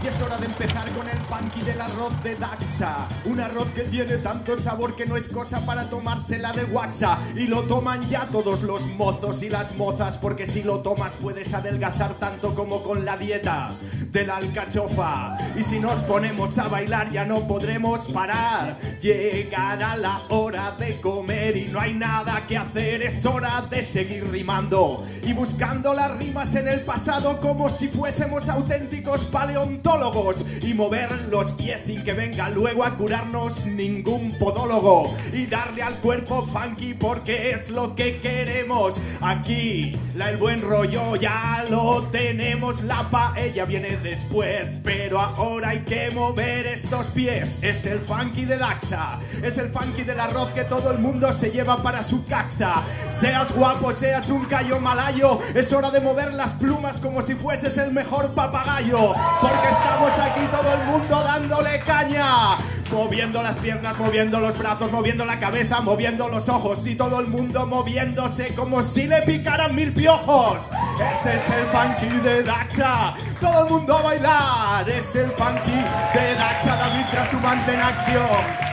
es hora de empezar con el funky del arroz de Daxa. Un arroz que tiene tanto sabor que no es cosa para tomársela de guaxa. Y lo toman ya todos los mozos y las mozas, porque si lo tomas puedes adelgazar tanto como con la dieta de la alcachofa. Y si nos ponemos a bailar ya no podremos parar. Llegará la hora de comer y no hay nada que hacer. Es hora de seguir rimando y buscando las rimas en el pasado como si fuésemos auténticos paleontólogos, y mover los pies sin que venga luego a curarnos ningún podólogo, y darle al cuerpo funky porque es lo que queremos. Aquí el buen rollo ya lo tenemos, la paella viene después, pero ahora hay que mover estos pies. Es el funky de Daxa, es el funky del arroz que todo el mundo se lleva para su caxa. Seas guapo, seas un callo malayo, es hora de mover las plumas como si fueses el mejor papagayo, porque estamos aquí todo el mundo dándole caña, moviendo las piernas, moviendo los brazos, moviendo la cabeza, moviendo los ojos, y todo el mundo moviéndose como si le picaran 1000 piojos. Este es el funky de Daxa, todo el mundo a bailar. Es el funky de Daxa, David Trashumante en acción.